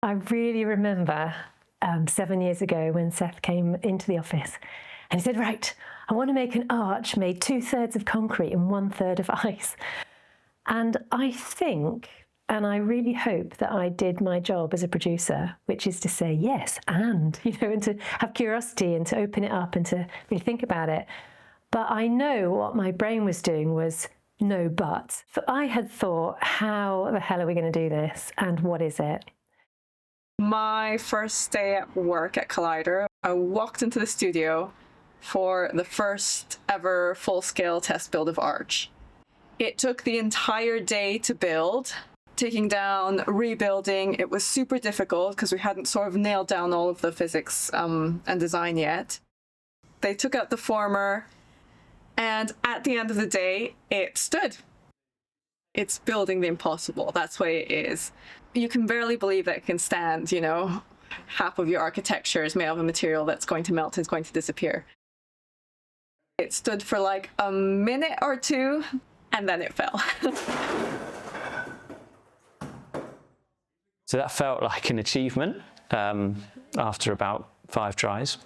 I really remember 7 years ago when Seth came into the office and he said, right, I want to make an arch made 2/3 of concrete and 1/3 of ice. And I think, and I really hope that I did my job as a producer, which is to say yes, and to have curiosity and to open it up and to really think about it. But I know what my brain was doing was no but. So I had thought, how the hell are we going to do this? And what is it? My first day at work at Kaleider, I walked into the studio for the first ever full-scale test build of Arch. It took the entire day to build, taking down, rebuilding. It was super difficult because we hadn't sort of nailed down all of the physics and design yet. They took out the former, and at the end of the day, it stood. It's building the impossible. That's what it is. You can barely believe that it can stand, half of your architecture is made of a material that's going to melt and is going to disappear. It stood for like a minute or two, and then it fell. So that felt like an achievement after about 5 tries.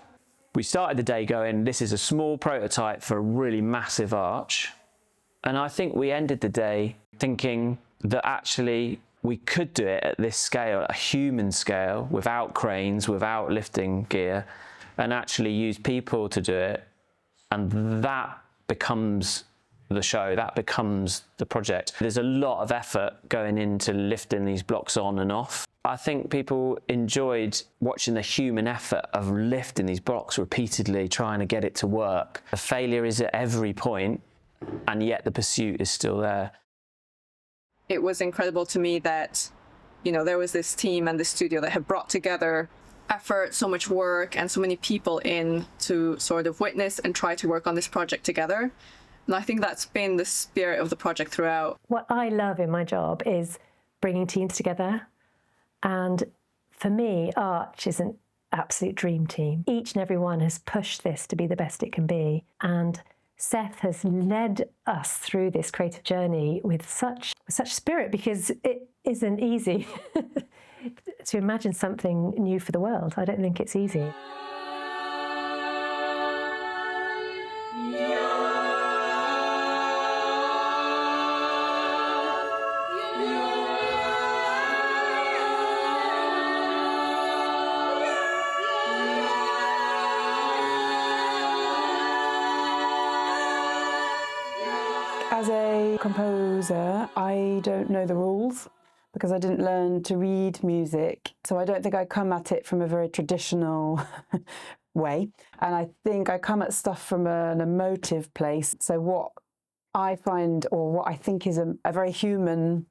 We started the day going, this is a small prototype for a really massive arch. And I think we ended the day thinking that actually we could do it at this scale, a human scale, without cranes, without lifting gear, and actually use people to do it. And that becomes the show, that becomes the project. There's a lot of effort going into lifting these blocks on and off. I think people enjoyed watching the human effort of lifting these blocks repeatedly, trying to get it to work. The failure is at every point, and yet the pursuit is still there. It was incredible to me that, there was this team and the studio that had brought together effort, so much work, and so many people in to sort of witness and try to work on this project together. And I think that's been the spirit of the project throughout. What I love in my job is bringing teams together. And for me, Arch is an absolute dream team. Each and every one has pushed this to be the best it can be. And Seth has led us through this creative journey with such spirit, because it isn't easy to imagine something new for the world. I don't think it's easy. As a composer, I don't know the rules because I didn't learn to read music. So I don't think I come at it from a very traditional way. And I think I come at stuff from an emotive place. So what I find, or what I think is a very human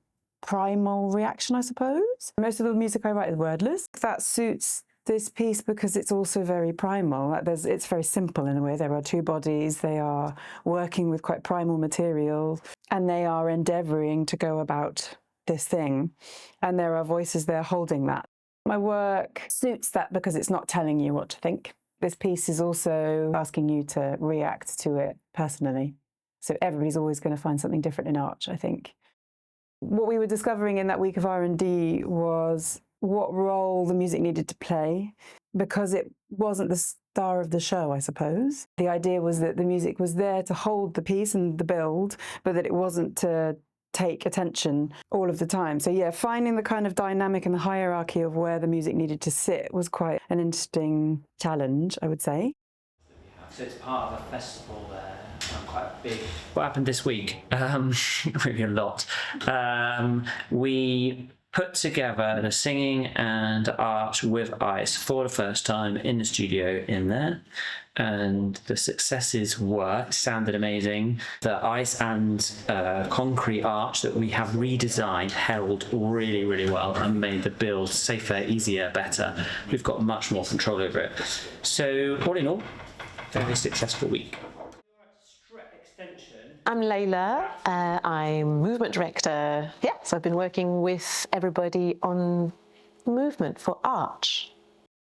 primal reaction, I suppose. Most of the music I write is wordless. That suits this piece because it's also very primal. It's very simple in a way. There are 2 bodies, they are working with quite primal materials, and they are endeavouring to go about this thing. And there are voices there holding that. My work suits that because it's not telling you what to think. This piece is also asking you to react to it personally. So everybody's always going to find something different in Arch, I think. What we were discovering in that week of R&D was what role the music needed to play, because it wasn't the star of the show, I suppose. The idea was that the music was there to hold the piece and the build, but that it wasn't to take attention all of the time. So yeah, finding the kind of dynamic and the hierarchy of where the music needed to sit was quite an interesting challenge, I would say. So it's part of a festival there, quite big. What happened this week? Maybe a lot. We put together the singing and Arch with ice for the first time in the studio in there. And the successes were, it sounded amazing. The ice and concrete arch that we have redesigned held really, really well and made the build safer, easier, better. We've got much more control over it. So all in all, very successful week. I'm Layla, I'm movement director. Yeah, so I've been working with everybody on movement for Arch.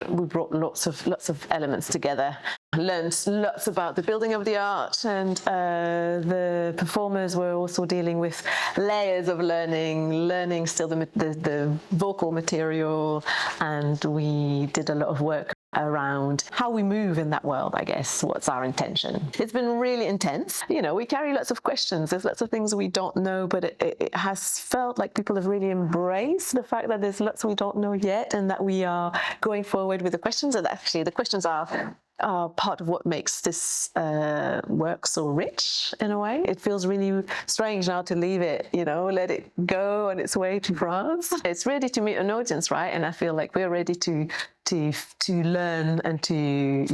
We brought lots of elements together. learned lots about the building of the art, and the performers were also dealing with layers of learning still the vocal material, and we did a lot of work around how we move in that world, I guess. What's our intention? It's been really intense. You know, we carry lots of questions. There's lots of things we don't know, but it has felt like people have really embraced the fact that there's lots we don't know yet, and that we are going forward with the questions, and actually the questions are part of what makes this work so rich in a way. It feels really strange now to leave it, you know, let it go on its way to France. It's ready to meet an audience, right? And I feel like we're ready to learn and to,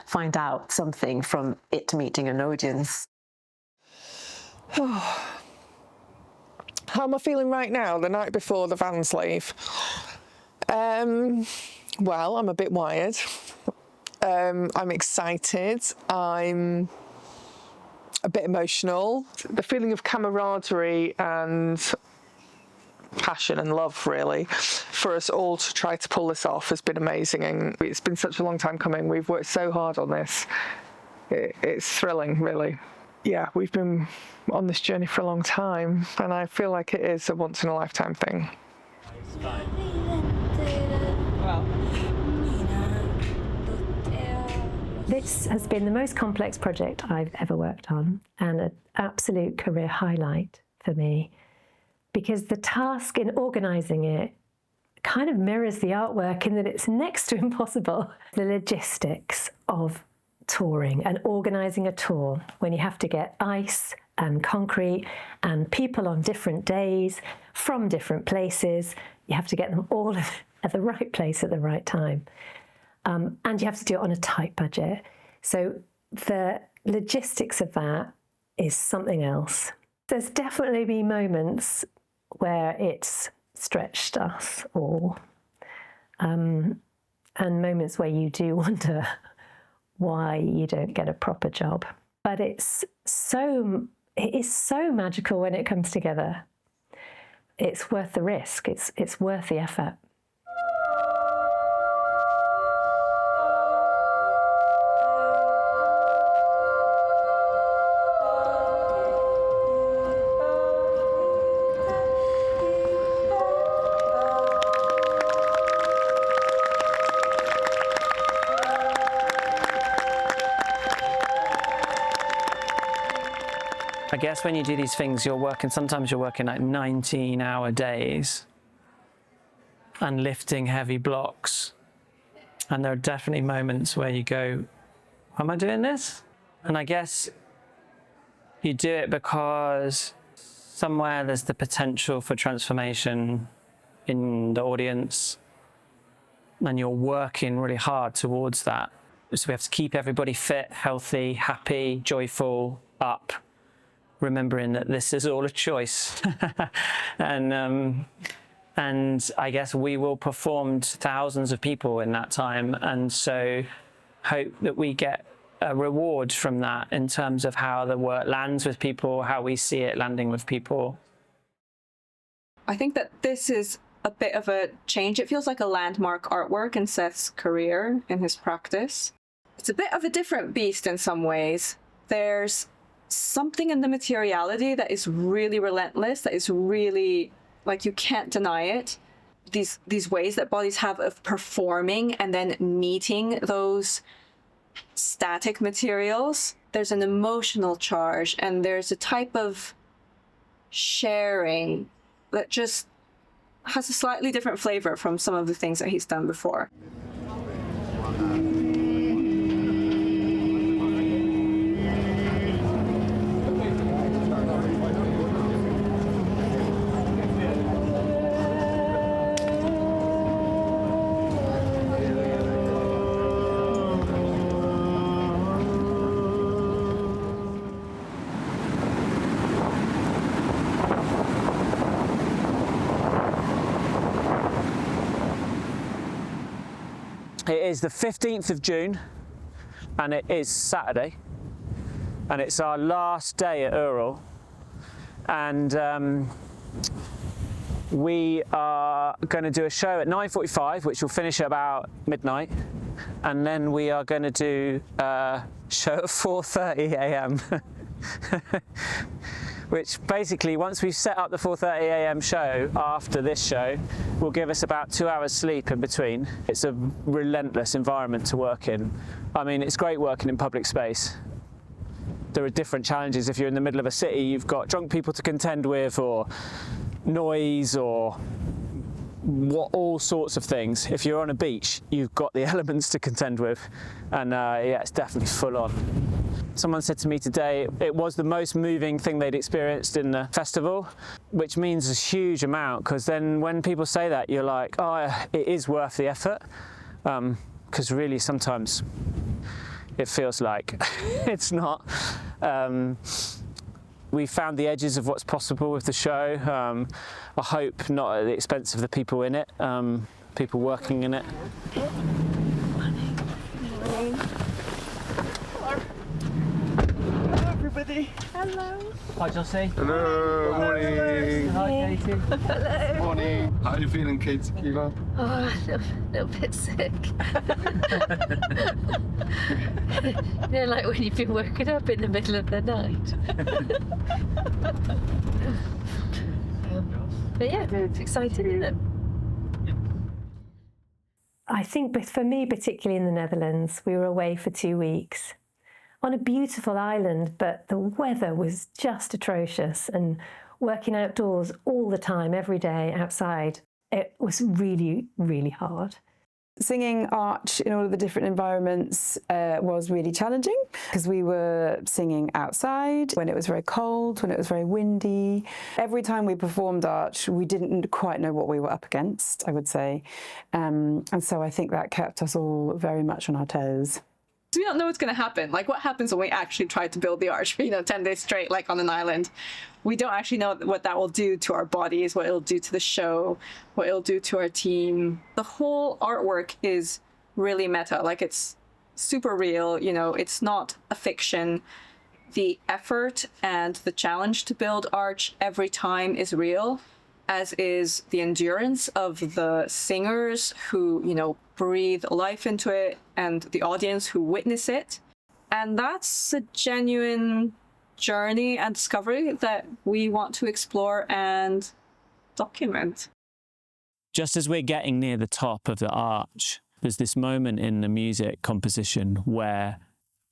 find out something from it meeting an audience. How am I feeling right now, the night before the Vans leave? Well, I'm a bit wired. I'm excited. I'm a bit emotional. The feeling of camaraderie and passion and love, really, for us all to try to pull this off has been amazing, and it's been such a long time coming. We've worked so hard on this. It's thrilling, really. Yeah, we've been on this journey for a long time, and I feel like it is a once-in-a-lifetime thing. This has been the most complex project I've ever worked on, and an absolute career highlight for me, because the task in organising it kind of mirrors the artwork in that it's next to impossible. The logistics of touring and organising a tour when you have to get ice and concrete and people on different days from different places, you have to get them all at the right place at the right time. And you have to do it on a tight budget. So the logistics of that is something else. There's definitely been moments where it's stretched us all, and moments where you do wonder why you don't get a proper job. But it is so magical when it comes together. It's worth the risk. It's worth the effort. I guess when you do these things, sometimes you're working like 19-hour days and lifting heavy blocks. And there are definitely moments where you go, am I doing this? And I guess you do it because somewhere there's the potential for transformation in the audience, and you're working really hard towards that. So we have to keep everybody fit, healthy, happy, joyful, up, remembering that this is all a choice. And I guess we will perform to thousands of people in that time, and so hope that we get a reward from that in terms of how the work lands with people, how we see it landing with people. I think that this is a bit of a change. It feels like a landmark artwork in Seth's career, in his practice. It's a bit of a different beast in some ways. There's something in the materiality that is really relentless, that is really, like, you can't deny it. These ways that bodies have of performing and then meeting those static materials. There's an emotional charge, and there's a type of sharing that just has a slightly different flavor from some of the things that he's done before. It is the 15th of June, and it is Saturday, and it's our last day at Ural. And we are going to do a show at 9:45, which will finish at about midnight, and then we are going to do a show at 4:30 a.m. which basically, once we've set up the 4:30 a.m. show, after this show, will give us about 2 hours sleep in between. It's a relentless environment to work in. I mean, it's great working in public space. There are different challenges. If you're in the middle of a city, you've got drunk people to contend with, or noise, or all sorts of things. If you're on a beach, you've got the elements to contend with, and yeah, it's definitely full on. Someone said to me today it was the most moving thing they'd experienced in the festival, which means a huge amount, because then when people say that, you're like, oh, it is worth the effort, because really sometimes it feels like it's not. We found the edges of what's possible with the show. I hope not at the expense of the people in it, people working in it. Everybody. Hello. Hi, Jossie. Hello. Morning. Hi, Katie. Hello. Morning. How are you feeling, kids? Eva? Oh, a little bit sick. You know, like when you've been woken up in the middle of the night. But yeah, it's exciting, isn't it? I think for me, particularly in the Netherlands, we were away for 2 weeks on a beautiful island, but the weather was just atrocious, and working outdoors all the time, every day outside, it was really, really hard. Singing Arch in all of the different environments was really challenging, because we were singing outside when it was very cold, when it was very windy. Every time we performed Arch, we didn't quite know what we were up against, I would say. And so I think that kept us all very much on our toes. We don't know what's going to happen. Like, what happens when we actually try to build the arch, 10 days straight, like on an island? We don't actually know what that will do to our bodies, what it'll do to the show, what it'll do to our team. The whole artwork is really meta. Like, it's super real. It's not a fiction. The effort and the challenge to build arch every time is real, as is the endurance of the singers who, breathe life into it, and the audience who witness it. And that's a genuine journey and discovery that we want to explore and document. Just as we're getting near the top of the arch, there's this moment in the music composition where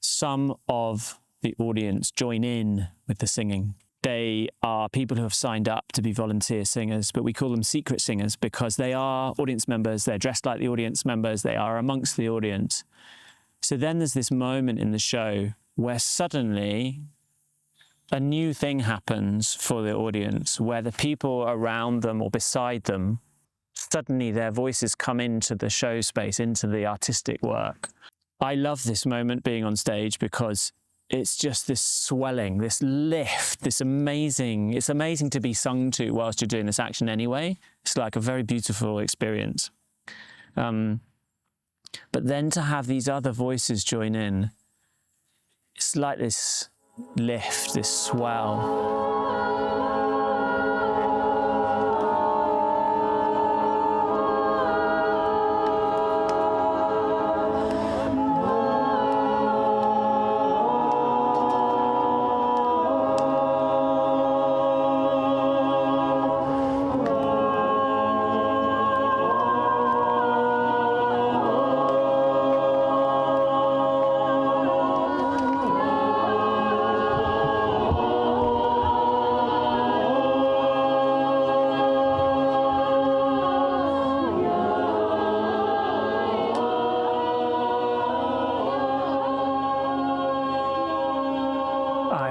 some of the audience join in with the singing. They are people who have signed up to be volunteer singers, but we call them secret singers because they are audience members, they're dressed like the audience members, they are amongst the audience. So then there's this moment in the show where suddenly a new thing happens for the audience, where the people around them or beside them, suddenly their voices come into the show space, into the artistic work. I love this moment being on stage because it's just this swelling, this lift, it's amazing to be sung to whilst you're doing this action anyway. It's like a very beautiful experience. But then to have these other voices join in, it's like this lift, this swell.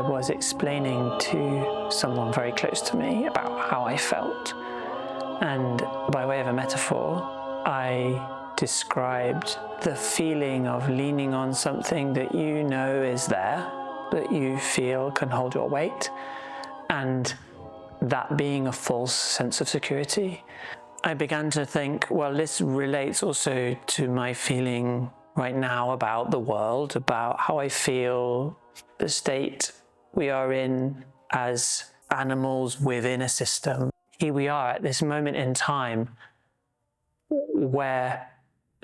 Was explaining to someone very close to me about how I felt, and by way of a metaphor, I described the feeling of leaning on something that you know is there, that you feel can hold your weight, and that being a false sense of security. I began to think, well, this relates also to my feeling right now about the world, about how I feel the state we are in as animals within a system. here we are at this moment in time where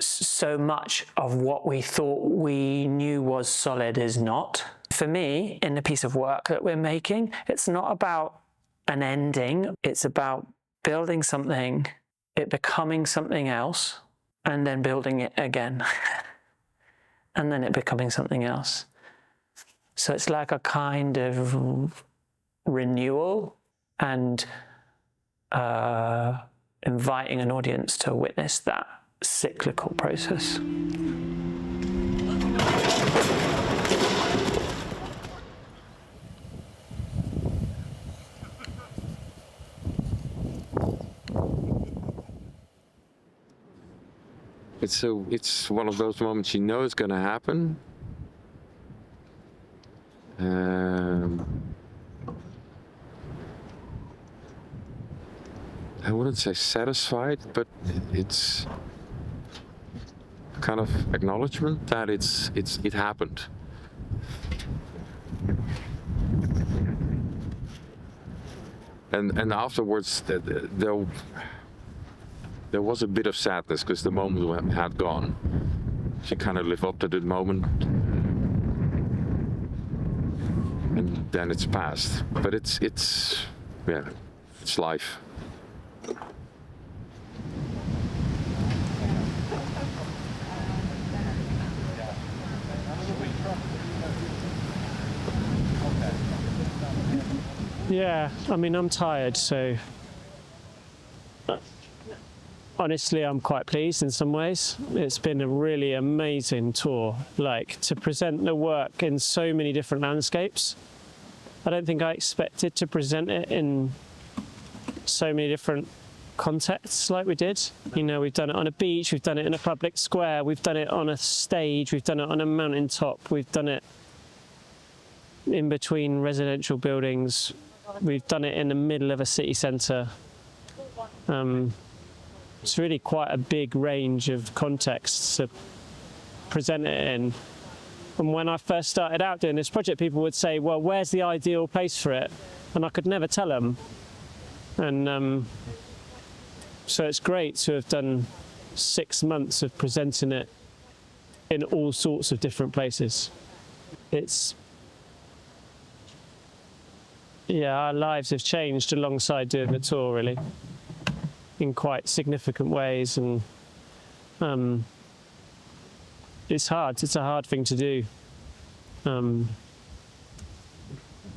so much of what we thought we knew was solid is not. For me, in the piece of work that we're making, it's not about an ending, it's about building something, it becoming something else, and then building it again, and then it becoming something else. So it's like a kind of renewal and inviting an audience to witness that cyclical process. It's one of those moments you know it's going to happen. I wouldn't say satisfied, but it's kind of acknowledgement that it happened. And afterwards, there was a bit of sadness because the moment had gone. She kind of lived up to the moment, and then it's past. But it's life. Yeah, I mean, I'm tired, so honestly, I'm quite pleased in some ways. It's been a really amazing tour, like to present the work in so many different landscapes. I don't think I expected to present it in so many different contexts like we did. You know, we've done it on a beach, we've done it in a public square, we've done it on a stage, we've done it on a mountaintop, we've done it in between residential buildings, we've done it in the middle of a city centre. It's really quite a big range of contexts to present it in. And when I first started out doing this project, people would say, well, where's the ideal place for it? And I could never tell them. And so it's great to have done 6 months of presenting it in all sorts of different places. Our lives have changed alongside doing the tour, really, in quite significant ways, and it's hard. It's a hard thing to do.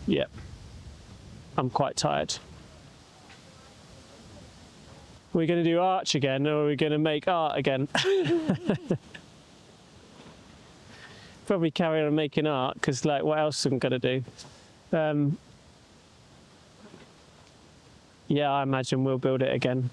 Yeah, I'm quite tired. We're going to do arch again, or are we going to make art again? Probably carry on making art, because like, what else am I going to do? Yeah, I imagine we'll build it again.